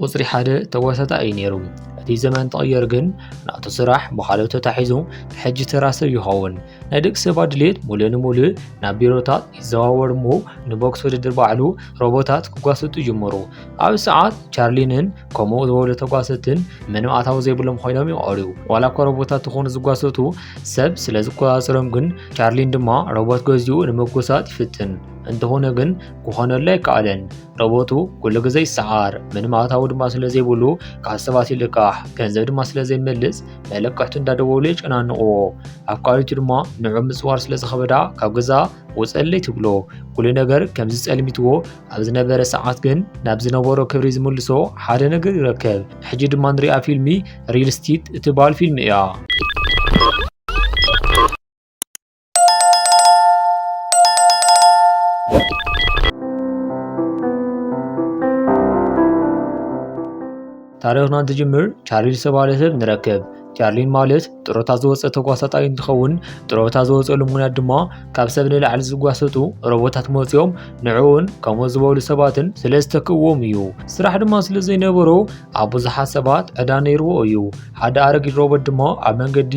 ቁጽሪ ሓደ ተወሳጣኢ ነይሩ። እቲ ዘመን ተቐየር ግን ናቱ ስራሕ ብኻልኦት ተታሒዙ ሕጂ ተራ ሰብ ይኸውን። ናይ ደቂ ሰባት ድሌት ሙሉእ ንሙሉእ ናብ ቢሮታት ይዘዋወር እሞ ንቦክስ ውድድር ባዕሉ ሮቦታት ክጓሰጡ ይጅመሩ። ኣብ ሰዓት ቻርሊንን ከምኡ ዝበሉ ተጓሰትን ምንም ኣታዊ ዘይብሎም ኮይኖም ይቐርዩ። ዋላ እኳ ሮቦታት ዝኾኑ ዝጓሰቱ ሰብ ስለ ዝቆፃፀሮም ግን ቻርሊን ድማ ሮቦት ገዚኡ ንምጉሳጥ ይፍትን። እንተኾነ ግን ክኾነሉ ኣይከኣለን። ሮቦቱ ኩሉ ግዜ ይሰዓር፣ ምንም ኣታዊ ድማ ስለ ዘይብሉ ካብ ሰባት ይልቃሕ፣ ገንዘብ ድማ ስለ ዘይመልስ መልእኽቲ እንዳደወሉ የጨናንቕዎ። ኣብ ቃሊቱ ድማ ንዑ ምፅዋር ስለ ዝኸበዳ ካብ ገዛ ወፀለይ ትብሎ። ኩሉ ነገር ከምዚ ፀልሚትዎ ኣብ ዝነበረ ሰዓት ግን ናብ ዝነበሮ ክብሪ ዝምልሶ ሓደ ነገር ይረከብ። ሕጂ ድማ ንሪኣ ፊልሚ ሪል ስቴት እትበሃል ፊልሚ እያ። ታሪኽና እንትጅምር ቻርሊ ዝተባህለ ሰብ ንረክብ። ቻርሊን ማለት ጥሮታ ዝወፀ ተጓሳጣይ እንትኸውን ጥሮታ ዝወፀሉ ምክንያት ድማ ካብ ሰብ ንላዕሊ ዝጓሰጡ ሮቦታት መፅኦም ንዕኡን ከምኡ ዝበሉ ሰባትን ስለ ዝተክእዎም እዩ። ስራሕ ድማ ስለ ዘይነበሮ ኣብ ብዙሓት ሰባት ዕዳ ነይርዎ እዩ። ሓደ ኣረጊት ሮቦት ድማ ኣብ መንገዲ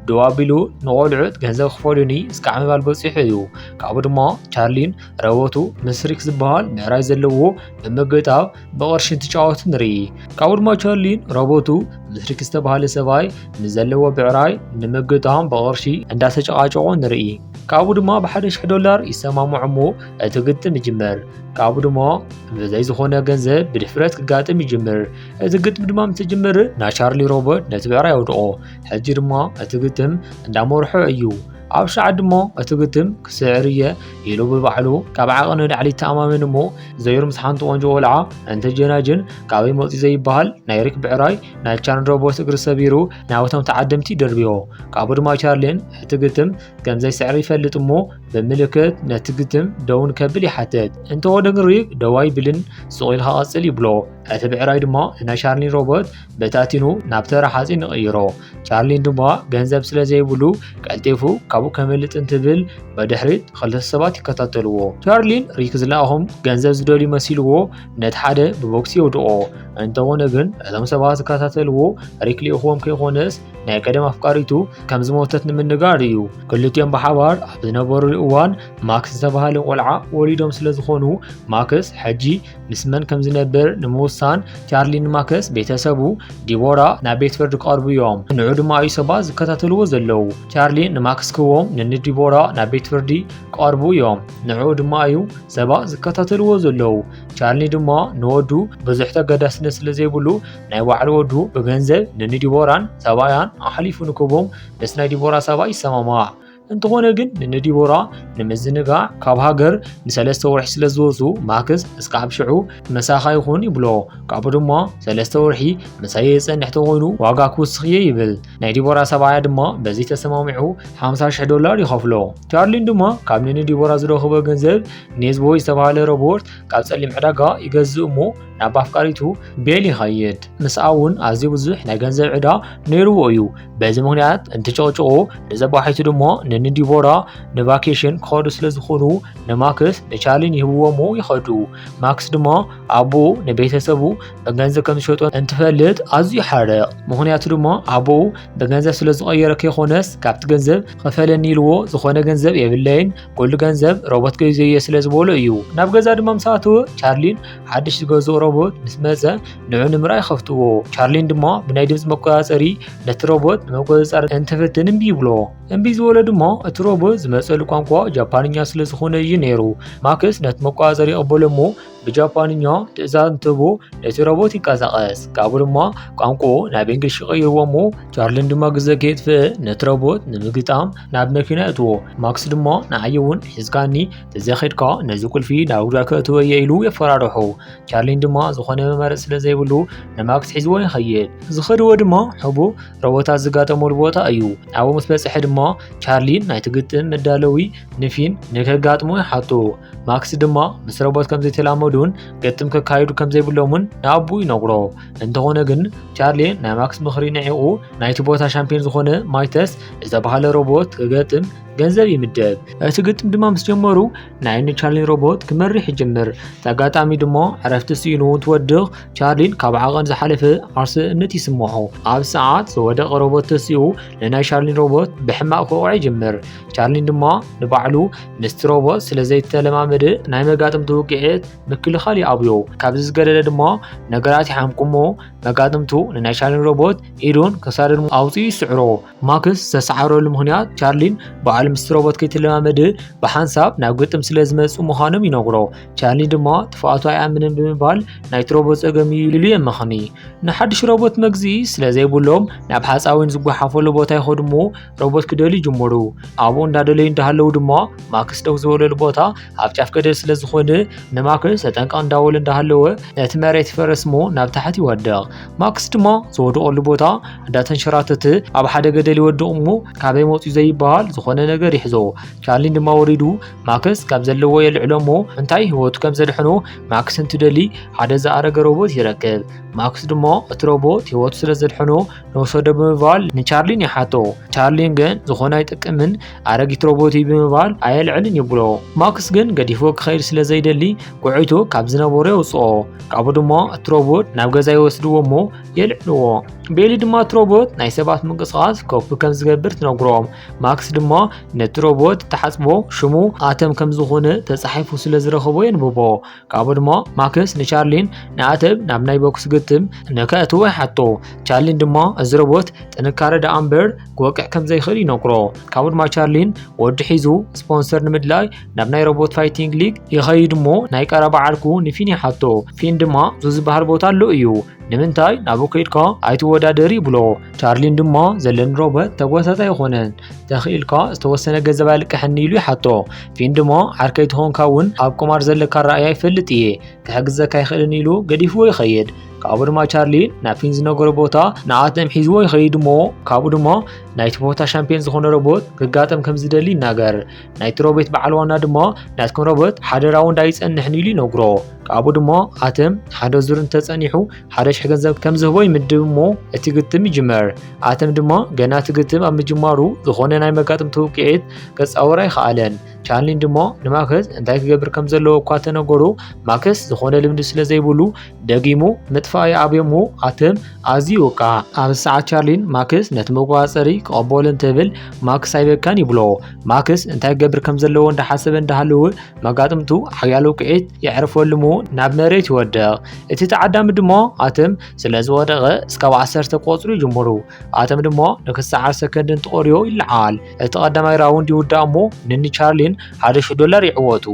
ደው ኣቢሉ ንቆልዑት ገንዘብ ክፈሉኒ እስካዕ ምባል በፂሑ እዩ። ካብኡ ድማ ቻርሊን ሮቦቱ ምስ ሪክ ዝበሃል ምዕራይ ዘለዎ ብምግጣብ ብቅርሺ እንትጫወቱ ንርኢ። ካብኡ ድማ ቻርሊን ሮቦቱ ምስ ሪክ ዝተባህለ ሰብኣይ ንዘለዎ ብዕራይ ንምግጣም ብቅርሺ እንዳተጨቃጨቁ ንርኢ። ካብኡ ድማ $1,000 ይሰማምዑ እሞ እቲ ግጥም ይጅመር። ካብኡ ድማ ብዘይ ዝኾነ ገንዘብ ብድፍረት ክጋጥም ይጅምር። እቲ ግጥም ድማ ምትጅምር ናይ ቻርሊ ሮቦት ነቲ ብዕራይ ይወድቆ። ሕጂ ድማ እቲ ግጥም እንዳመርሖ እዩ። ኣብ ሸዓት ድማ እቲ ግጥም ክስዕር እየ ኢሉ ብባዕሉ ካብ ዓቕኑ ንላዕሊ ተኣማምን እሞ ዘይሩ ምስ ሓንቲ ቆንጆ ቆልዓ እንተጀናጅን ካበይ መፂ ዘይበሃል ናይ ሪክ ብዕራይ ናይ ቻርሊ ሮቦት እግሪ ሰቢሩ ናብቶም ተዓደምቲ ደርቢዮ። ካብኡ ድማ ቻርሊን እቲ ግጥም ከም ዘይስዕር ይፈልጥ እሞ ብምልክት ነቲ ግጥም ደው ንከብል ይሓትት። እንተኾነ ግን ሪክ ደው ኣይብልን ስቕ ኢልካ ቀፅል ይብሎ። እቲ ብዕራይ ድማ ናይ ቻርሊ ሮቦት በታቲኑ ናብ ተራ ሓፂን ይቕይሮ። ቻርሊን ድማ ገንዘብ ስለ ዘይብሉ ቀልጢፉ ካብኡ ከመልጥ እንትብል በድሕሪት ክልተ ሰባት ይከታተልዎ። ቻርሊን ሪክ ዝለኣኾም ገንዘብ ዝደልዩ መሲልዎ ነቲ ሓደ ብቦክሲ የውድቆ። እንተኾነ ግን እቶም ሰባት ዝከታተልዎ ሪክ ልኢኽዎም ከይኾነስ ናይ ቀደም ኣፍቃሪቱ ከም ዝሞተት ንምንጋር እዩ። ክልቲኦም ብሓባር ኣብ ዝነበሩሉ እዋን ማክስ ዝተባህለ ቆልዓ ወሊዶም ስለ ዝኾኑ ማክስ ሕጂ ምስ መን ከም ዝነብር ንምውሳን ቻርሊን ማክስ ቤተሰቡ ዲቦራ ናብ ቤት ፍርዲ ቀርቡ እዮም። ንዑ ድማ እዩ ሰባት ዝከታተልዎ ዘለው። ቻርሊን ንማክስ ክዎም ንዲቦራ ናብ ቤት ፍርዲ ቀርቡ እዮም። ንዑ ድማ እዩ ሰባት ዝከታተልዎ ዘለው። ቻርሊ ድማ ንወዱ ብዙሕ ተገዳስነት ስለ ዘይብሉ ናይ ባዕሉ ወዱ ብገንዘብ ንዲቦራን ሰባያን ኣሕሊፉ ንክቦም ምስ ናይ ዲቦራ ሰባይ ይሰማማዕ። እንተኾነ ግን ንዲቦራ ንምዝንጋዕ ካብ ሃገር ን3 ወርሒ ስለ ዝወፁ ማክስ እስካብ ሽዑ መሳኻ ይኹን ይብሎ። ካብኡ ድማ 3 ወርሒ ምሳየ የፀንሕ ተኾይኑ ዋጋ ክውስኽ እየ ይብል። ናይ ዲቦራ ሰባያ ድማ በዚ ተሰማሚዑ $50,000 ይኸፍሎ። ቻርሊን ድማ ካብ ንዲቦራ ዝረኽቦ ገንዘብ ኔዝቦይ ዝተባህለ ሮቦት ካብ ፀሊም ዕዳጋ ይገዝእ እሞ ናብ ኣፍቃሪቱ ቤል ይኸይድ። ምስኣ እውን ኣዝዩ ብዙሕ ናይ ገንዘብ ዕዳ ነይርዎ እዩ። በዚ ምክንያት እንትጨቕጭቑ ንዘባሒቱ ድማ ንዲቦራ ንቫኬሽን ክኸዱ ስለ ዝኾኑ ንማክስ ንቻርሊን ይህብዎሞ ይኸዱ። ማክስ ድማ ኣቦኡ ንቤተሰቡ ብገንዘብ ከም ዝሸጦ እንትፈልጥ ኣዝዩ ይሓርቕ። ምክንያቱ ድማ ኣቦኡ ብገንዘብ ስለ ዝቐየረ ከይኾነስ ካብቲ ገንዘብ ክፈለኒ ኢልዎ ዝኾነ ገንዘብ የብለይን ኩሉ ገንዘብ ሮቦት ገይዘ እየ ስለ ዝበሎ እዩ። ናብ ገዛ ድማ ምሳኣተወ ቻርሊን ሓድሽ ዝገዝኦ ሮቦት ምስ መፀ ንዑ ንምርኣይ ከፍትዎ። ቻርሊን ድማ ብናይ ድምፂ መቆፃፀሪ ነቲ ሮቦት ንመቆፃፀሪ እንትፍትን እምቢ ይብሎ። እምቢ ዝበሎ ድማ እቲ ሮቦት ዝመፀሉ ቋንቋ ጃፓንኛ ስለ ዝኾነ እዩ ነይሩ። ማክስ ነቲ መቆፃፀሪ ይቕበሎ እሞ ብጃፓንኛ ትእዛዝ እንትህቦ ነቲ ሮቦት ይንቀሳቐስ። ካብኡ ድማ ቋንቋኡ ናብ እንግሊሽ ይቕይርዎ እሞ ቻርሊን ድማ ግዜ ከየጥፍእ ነቲ ሮቦት ንምግጣም ናብ መኪና እትዎ። ማክስ ድማ ንዓይ እውን ሒዝካኒ ተዘኺድካ ነዚ ቁልፊ ናብ ጉድጓድ ከእትዎ እየ ኢሉ የፈራርሑ። ቻርሊን ድማ ዝኾነ መመረፅ ስለ ዘይብሉ ንማክስ ሒዝዎ ይኸይድ። ዝኸድዎ ድማ ሕቡእ ሮቦታት ዝጋጠመሉ ቦታ እዩ። ኣብኡ ምስ በፅሐ ድማ ቻርሊን ናይቲ ግጥም መዳለዊ ንፊን ንከጋጥሞ ይሓቱ። ማክስ ድማ ምስ ሮቦት ከም ዘይተላመዱን ግጥም ከካይዱ ከም ዘይብሎምን ንኣቡ ይነግሮ። እንተኾነ ግን ቻርሊን ናይ ማክስ ምኽሪ ንዒቑ ናይቲ ቦታ ሻምፒዮን ዝኾነ ማይተስ ዝተባህለ ሮቦት ክገጥም ገንዘብ ይምደብ እቲ ግጥም ድማ ምስ ጀመሩ ናይ ቻርሊን ሮቦት ክመርሕ ይጅምር ተጋጣሚ ድማ ዕረፍቲ ሲኑ ትወድቕ ቻርሊን ካብ ዓቐን ዝሓለፈ ዓርስነት ይስምዖ ኣብ ሰዓት ዝወደቐ ሮቦት ተሲኡ ንናይ ቻርሊን ሮቦት ብሕማቕ ክወቅዕ ይጅምር ቻርሊን ድማ ንባዕሉ ምስቲ ሮቦት ስለ ዘይተለማመደ ናይ መጋጥምቲ ውቅዒት ምክልኻል ይኣብዮ ካብዚ ዝገደደ ድማ ነገራት ይሓምቁሞ መጋጥምቱ ንናይ ቻርሊን ሮቦት ኢዱን ክሳዱን ኣውፂኡ ይስዕሮ ማክስ ዝተሰዓረሉ ምክንያት ቻርሊን በዓል ምስቲ ሮቦት ከይተለማመደ ብሓንሳብ ናብ ግጥም ስለ ዝመፁ ምዃኖም ይነግሮ ቻርሊን ድማ ተፋኣቱ ኣይኣምንን ብምባል ናይቲ ሮቦት ፀገም ኢሉ የመኽኒ ንሓድሽ ሮቦት መግዝኢ ስለ ዘይብሎም ናብ ሓፃዊን ዝጓሓፈሉ ቦታ ይኸዱ እሞ ሮቦት ክደልዩ ይጅመሩ ኣብኡ እንዳደለዩ እንዳሃለዉ ድማ ማክስ ደው ዝበለሉ ቦታ ኣብ ጫፍ ገደል ስለ ዝኾነ ንማክስ ተጠንቀቕ እንዳበሉ እንዳሃለወ ነቲ መሬት ይፈረስ እሞ ናብ ታሕቲ ይወድቕ ማክስ ድማ ዝወድቐሉ ቦታ እንዳተንሸራተተ ኣብ ሓደ ገደል ይወድቕ እሞ ካበይ መፅኡ ዘይበሃል ዝኾነ ነገር ይሕዞ ቻርሊን ድማ ወሪዱ ማክስ ካብ ዘለዎ የልዕሎ እሞ እንታይ ህይወቱ ከም ዘድሕኖ ማክስ እንትደሊ ሓደ ዝኣረገ ሮቦት ይረክብ ማክስ ድማ እቲ ሮቦት ህይወቱ ስለ ዘድሕኖ ንወሰዶ ብምባል ንቻርሊን ይሓቶ ቻርሊን ግን ዝኾነ ኣይጠቅምን ኣረጊት ሮቦት ብምባል ኣየልዕልን ይብሎ ማክስ ግን ገዲፎ ክኸይድ ስለ ዘይደሊ ጉዒቱ ካብ ዝነበሮ የውፅኦ ካብኡ ድማ እቲ ሮቦት ናብ ገዛ ይወስድዎ እሞ የልዕልዎ ቤሊ ድማ እቲ ሮቦት ናይ ሰባት ምንቅስቓስ ኮፒ ከም ዝገብር ትነግሮም ማክስ ድማ ነቲ ሮቦት ተሓፅቦ ሽሙ ኣተም ከም ዝኾነ ተፃሒፉ ስለ ዝረኸቦ የንብቦ ካብኡ ድማ ማክስ ንቻርሊን ንኣተም ናብ ናይ ቦክስ ግጥም ንከእትዎ ይሓቶ ቻርሊን ድማ እዚ ሮቦት ጥንካረ ደኣ እምበር ክወቅዕ ከም ዘይኽእል ይነግሮ ካብኡ ድማ ቻርሊን ወዲ ሒዙ ስፖንሰር ንምድላይ ናብ ናይ ሮቦት ፋይቲንግ ሊግ ይኸይድ እሞ ናይ ቀረባ ዓርኩ ንፊን ይሓቶ ፊን ድማ ዝበሃል ቦታ ኣሎ እዩ ንምንታይ ናብኡ ከይድካ ኣይትወዳደሪ ይብሎ ቻርሊን ድማ ዘለኒ ሮቦት ተጓሳጣይ ኣይኮነን ተኽኢልካ ዝተወሰነ ገንዘብ ኣልቅሐኒ ኢሉ ይሓቶ ፊን ድማ ዓርከይ ትኾንካ እውን ኣብ ቁማር ዘለካ ራእይ ኣይፈልጥ እየ ክሕግዘካ ይኽእልን ኢሉ ገዲፍዎ ይኸይድ ካብኡ ድማ ቻርሊን ናብ ፊን ዝነገሮ ቦታ ንኣተም ሒዝዎ ይኸይድ እሞ ካብኡ ድማ ናይቲ ቦታ ሻምፒዮን ዝኾነ ሮቦት ክጋጠም ከም ዝደሊ ይናገር ናይቲ ሮቦት በዓል ዋና ድማ ናትኩም ሮቦት ሓደ ራውንድ ኣይፀንሕን ኢሉ ይነግሮ ካብኡ ድማ ኣተም ሓደ ዙር እንተፀኒሑ 1,000 ገንዘብ ከም ዝህቦ ይምድብ እሞ እቲ ግጥም ይጅመር ኣተም ድማ ገና እቲ ግጥም ኣብ ምጅማሩ ዝኾነ ናይ መጋጥምቲ ውቅዒት ከፃውራ ይኸኣለን ቻርሊን ድማ ንማክስ እንታይ ክገብር ከም ዘለዎ እኳ ተነገሩ ማክስ ዝኾነ ልምዲ ስለ ዘይብሉ ደጊሙ ምጥፋእ ይኣብዮ እሞ ኣተም ኣዝዩ ይወቃዕ ኣብ ሰዓት ቻርሊን ማክስ ነቲ መቆፃፀሪ ክቐበሎ እንትብል ማክስ ኣይበካን ይብሎ ማክስ እንታይ ክገብር ከም ዘለዎ እንዳሓሰበ እንዳሃለወ መጋጥምቱ ሓያል ውቅዒት የዕርፈሉ እሞ ናብ መሬት ይወድቕ እቲ ተዓዳሚ ድማ ኣተም ስለ ዝወደቐ እስካብ 10 ቆፅሩ ይጅምሩ ኣተም ድማ ንክሳዓር ሰከንድን ተቆርዮ ይለዓል እቲ ቀዳማይ ራውንድ ይውዳእ እሞ ንኒ ቻርሊን $1,000 ይዕወቱ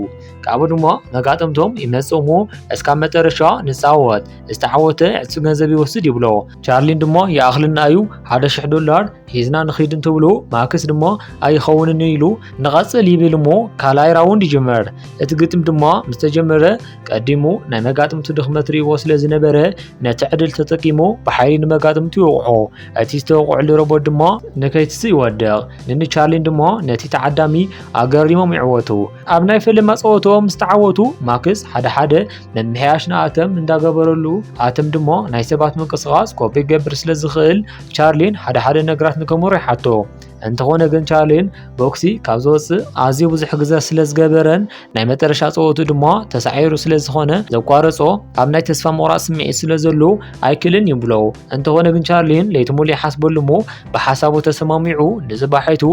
ካብኡ ድማ መጋጥምቶም ይመጽኡ እሞ እስካብ መጨረሻ ንፃወት ዝተዓወተ ዕፁ ገንዘብ ይወስድ ይብሎ ቻርሊን ድማ ይኣኽልና እዩ $1,000 ሒዝና ንኸይድ እንትብሎ ማክስ ድማ ኣይኸውንን ኢሉ ንቐፅል ይብል እሞ ካልኣይ ራውንድ ይጅመር እቲ ግጥም ድማ ምስ ተጀመረ ቀዲሙ ናይ መጋጥምቲ ድኽመት ሪእዎ ስለ ዝነበረ ነቲ ዕድል ተጠቂሙ ብሓይሊ ንመጋጥምቲ ይወቕዖ እቲ ዝተወቕዐሉ ሮቦት ድማ ንከይትስ ይወድቕ ንኒ ቻርሊን ድማ ነቲ ተዓዳሚ ኣገሪሞም ይዕወቱ ኣብ ናይ ፈለማ ፀወቶም ምስ ተዓወቱ ማክስ ሓደ ሓደ መምሕያሽ ንኣተም እንዳገበረሉ ኣተም ድማ ናይ ሰባት ምንቅስቓስ ኮፒ ገብር ስለ ዝኽእል ቻርሊን ሓደ ሓደ ነገራት ንከምሮ ይሓቶ እንተኾነ ግን ቻርሊን ቦክሲ ካብ ዝወፅእ ኣዝዩ ብዙሕ ግዜ ስለ ዝገበረን ናይ መጨረሻ ፀወቱ ድማ ተሳዒሩ ስለ ዝኾነ ዘቋረፆ ኣብ ናይ ተስፋ ምቑራፅ ስምዒት ስለ ዘሎ ኣይክልን ይብሎ እንተኾነ ግን ቻርሊን ለይቲ ሙሉእ ይሓስበሉ እሞ ብሓሳቡ ተሰማሚዑ ንዝባሒቱ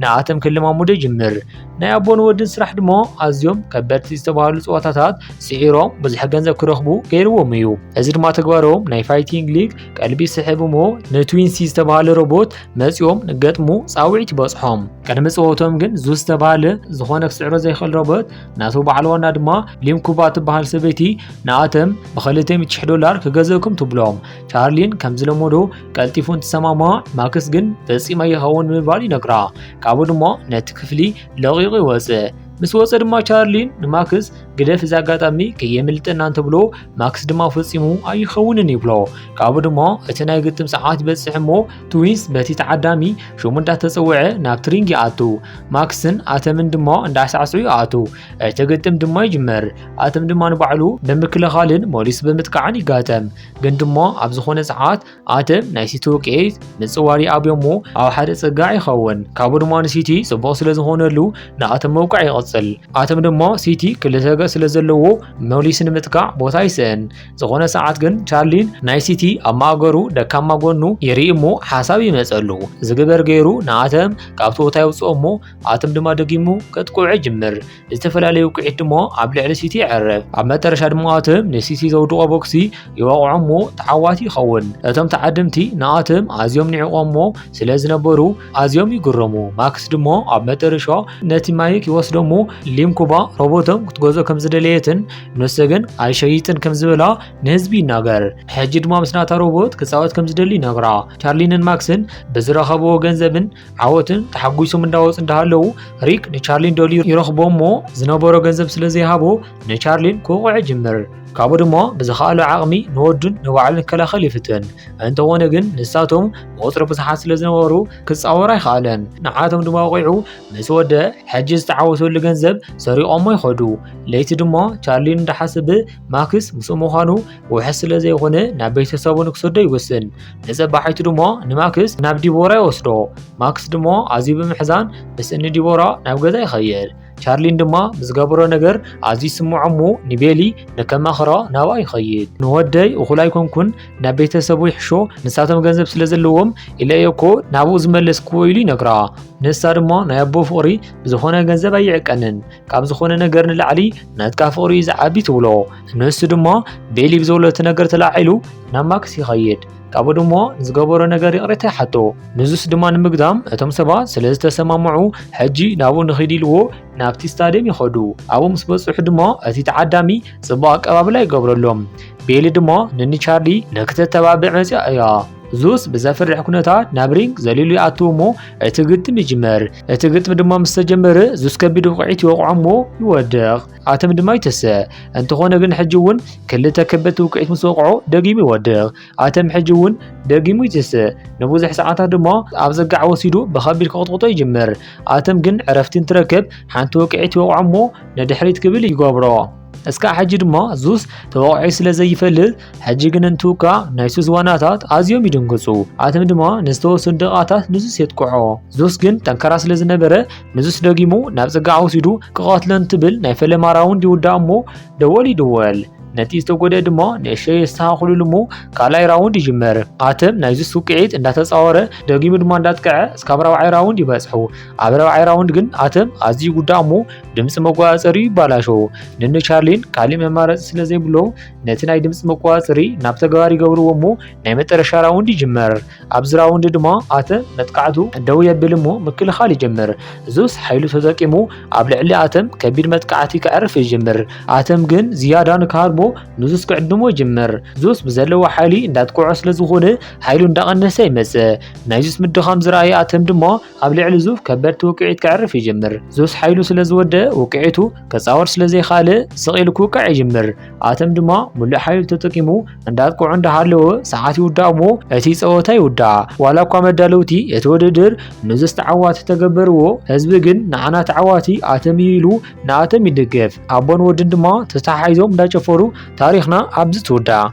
ንኣተም ክለማመዶ ይጅምር ናይ ኣቦን ወድን ስራሕ ድማ ኣዝዮም ከበድቲ ዝተባሃሉ ፀወታታት ስዒሮም ብዙሕ ገንዘብ ክረኽቡ ገይርዎም እዩ እዚ ድማ ተግባሮም ናይ ፋይቲንግ ሊግ ቀልቢ ስሕብ እሞ ንትዊንሲ ዝተባሃለ ሮቦት መፂኦም ንገጥሙ ፃውዒት ይበፅሖም ቅድሚ ፀወቶም ግን ዙስ ዝተባሃለ ዝኾነ ክስዕሮ ዘይኽእል ሮቦት ናቱ በዓል ዋና ድማ ሊምኩባ ትበሃል ሰበይቲ ንኣተም $200,000 ክገዝእኩም ትብሎም ቻርሊን ከም ዝለመዶ ቀልጢፉ እንትሰማማዕ ማክስ ግን ፈፂማ ይኸውን ብምባል ይነግራ ካብኡ ድማ ነቲ ክፍሊ ለቂቑ ይወፅእ ምስ ወፀ ድማ ቻርሊን ንማክስ ግደፍ እዛ አጋጣሚ ከየምልጥና ተብሎ ማክስ ድማ ፈጺሙ አይኸውንን ይብሎ ካብኡ ድማ እቲ ናይ ግጥም ሰዓት ይበጽሕ እሞ ትዊንስ በቲ ተዓዳሚ ሹም እንዳተጸውዐ ናብ ትሪንግ ይኣቱ ማክስን ኣተምን ድማ እንዳሳዕስዑ ይኣቱ እቲ ግጥም ድማ ይጅመር ኣተም ድማ ንባዕሉ ብምክልኻልን ሞሊስ ብምጥቃዕን ይጋጠም ግን ድማ ኣብ ዝኾነ ሰዓት ኣተም ናይ ሲቲ ውቅዒት ምጽዋሪ ኣብዮሞ ኣብ ሓደ ጽጋዕ ይኸውን ካብኡ ድማ ንሲቲ ጽቡቕ ስለ ዝኾነሉ ንኣተም መውቃዕ ይቕጽል ኣተም ድማ ሲቲ ክልተ ገጽ ስለ ዘለዎ ሞሊስ ንምጥቃዕ ቦታ ይስእን ዝኾነ ሰዓት ግን ቻርሊን ናይ ሲቲ ኣብ ማእገሩ ደካማ ጎኑ ይርኢ እሞ ሓሳብ ይመጸሉ ዝግበር ገይሩ ንኣተም ካብቲ ቦታ ይውፅኦ እሞ ኣተም ድማ ደጊሙ ከጥቁዕ ይጅምር ዝተፈላለዩ ውቅዒት ድማ ኣብ ልዕሊ ሲቲ ይዕረብ ኣብ መጨረሻ ድማ ኣተም ንሲቲ ዘውድቆ ቦክሲ ይወቅዖ እሞ ተዓዋቲ ይኸውን እቶም ተዓድምቲ ንኣተም ኣዝዮም ንዕቆ እሞ ስለ ዝነበሩ ኣዝዮም ይግረሙ ማክስ ድማ ኣብ መጨረሻ ነቲ ማይክ ይወስዶ እሞ ሊምኩባ ሮቦቶም ክትገዝኦ ከም ዝደለየትን ንሱ ግን ኣይሸይጥን ከም ዝብላ ንህዝቢ ይናገር ሕጂ ድማ ምስናታ ሮቦት ክጻወት ከም ዝደሊ ይነግራ ቻርሊንን ማክስን ብዝረኸብዎ ገንዘብን ዓወትን ተሓጒሶም እንዳወጽ እንዳሃለው ሪክ ንቻርሊን ደልዩ ይረኽቦ እሞ ዝነበሮ ገንዘብ ስለ ዘይሃቦ ንቻርሊን ክውቅዕ ይጅምር ካብኡ ድማ ብዝኻኣለ ዓቕሚ ንወዱን ንባዕሉን ከላኸል ይፍትን እንተኾነ ግን ንሳቶም ቁፅሪ ብዙሓት ስለ ዝነበሩ ክጻወር ኣይከኣለን ንዓቶም ድማ ወቂዑ ምስ ወደ ሕጂ ዝተዓወተሉ ገንዘብ ሰሪቖሞ ይኸዱ ለይቲ ድማ ቻርሊን እንዳሓሰበ ማክስ ምስ ምዃኑ ውሕስ ስለ ዘይኮነ ናብ ቤተሰቡ ንክሰዶ ይወስን ንፀባሒቱ ድማ ንማክስ ናብ ዲቦራ ይወስዶ ማክስ ድማ ኣዝዩ ብምሕዛን ምስእኒ ዲቦራ ናብ ገዛ ይኸይድ ቻርሊን ድማ ብዝገበሮ ነገር ኣዝዩ ይስምዖ እሞ ንቤሊ ንከማኽራ ናብኣ ይኸይድ ንወደይ እኹል ኣይኮንኩን ናብ ቤተሰቡ ይሕሾ ንሳቶም ገንዘብ ስለ ዘለዎም ኢለየ እኮ ናብኡ ዝመለስክዎ ኢሉ ይነግራ ንሳ ድማ ናይ ኣቦ ፍቕሪ ብዝኾነ ገንዘብ ኣይዕቀንን ካብ ዝኾነ ነገር ንላዕሊ ናትካ ፍቕሪ ዝዓቢ ትብሎ ንሱ ድማ ቤሊ ብዘብለቲ ነገር ተላዒሉ ናብ ማክስ ይኸይድ ካብኡ ድማ ዝገበሮ ነገር ይቕሬታ ይሓቶ ንዙስ ድማ ንምግዳም እቶም ሰባት ስለ ዝተሰማምዑ ሕጂ ናብኡ ንኸይድ ኢልዎ ናብቲ ስታድየም ይኸዱ ኣብኡ ምስ በጽሑ ድማ እቲ ተዓዳሚ ጽቡቕ ኣቀባብላ ይገብረሎም ቤሊ ድማ ንኒ ቻርሊ ንክተተባብዕ መጽያ እያ ዙስ ብዘፍርሕ ኩነታት ናብ ሪንግ ዘሊሉ ይኣትው እሞ እቲ ግጥም ይጅመር እቲ ግጥም ድማ ምስ ተጀመረ ዙስ ከቢድ ውቅዒት ይወቅዖ እሞ ይወድቕ ኣተም ድማ ይትስእ እንተኾነ ግን ሕጂ እውን ክልተ ከበድቲ ውቅዒት ምስ ወቅዖ ደጊሙ ይወድቕ ኣተም ሕጂ እውን ደጊሙ ይትስእ ንብዙሕ ሰዓታት ድማ ኣብ ዘጋዕ ወሲዱ ብኸቢድ ከቕጥቅጦ ይጅምር ኣተም ግን ዕረፍቲ እንትረክብ ሓንቲ ውቅዒት ይወቅዖ እሞ ንድሕሪት ክብል ይገብሮ እስካ ሕጂ ድማ ዙስ ተወቂዑ ስለ ዘይፈልጥ ሕጂ ግን እንትውቃዕ ናይ ሱስ ዋናታት ኣዝዮም ይድንግጹ ኣተም ድማ ንዝተወሰኑ ደቂቃታት ንዙስ የጥቅዖ ዙስ ግን ጠንካራ ስለ ዝነበረ ንዙስ ደጊሙ ናብ ጽጋዕ ወሲዱ ክቐትሎ እንትብል ናይ ፈለማ ራውንድ ይውዳእ እሞ ደወል ይድወል ነቲ ዝተጎድአ ድማ ንእሽተይ ዝተኻኽሉሉ እሞ ካልኣይ ራውንድ ይጅመር ኣተም ናይ ዙስ ውቅዒት እንዳተጻወረ ደጊሙ ድማ እንዳጥቅዐ እስካብ 4ይ ራውንድ ይበጽሑ ኣብ 4ይ ራውንድ ግን ኣተም ኣዝዩ ይጉዳእ እሞ ድምፂ መቆጻጸሪ ይባላሾ ንኒ ቻርሊን ካሊእ መማረፂ ስለ ዘይብሎ ነቲ ናይ ድምፂ መቆጻጸሪ ናብ ተግባር ይገብርዎ እሞ ናይ መጨረሻ ራውንድ ይጅመር ኣብዚ ራውንድ ድማ ኣተም መጥቃዕቱ ደው የብል እሞ ምክልኻል ይጅምር ዙስ ሓይሉ ተጠቂሙ ኣብ ልዕሊ ኣተም ከቢድ መጥቃዕቲ ክዕርፍ ይጅምር ኣተም ግን ዝያዳ ንካሃድሞ ንዙስ ክዕድሞ ይጅምር ዙስ ብዘለዎ ሓይሊ እንዳጥቅዖ ስለ ዝኾነ ሓይሉ እንዳቐነሰ ይመጽእ ናይ ዙስ ምድኻም ዝረኣየ ኣተም ድማ ኣብ ልዕሊ ዙፍ ከበድቲ ውቅዒት ክዕርፍ ይጅምር ዙስ ሓይሉ ስለ ዝወደአ ውቅዒቱ ከጻወር ስለ ዘይኻኣለ ስቒሉ ክውቃዕ ይጅምር ኣተም ድማ ሙሉእ ሓይሉ ተጠቂሙ እንዳጥቅዖ እንዳሃለወ ሰዓት ይውዳእ እሞ እቲ ፀወታ ይውዳእ ዋላ እኳ መዳለውቲ እቲ ውድድር ንዙስ ተዓዋቲ ተገበርዎ ህዝቢ ግን ንዓና ተዓዋቲ ኣተም ኢሉ ንኣተም ይድገፍ ኣቦን ወድን ድማ ተተሓሒዞም እንዳጨፈሩ ታሪኽና ኣብዚ ትውዳእ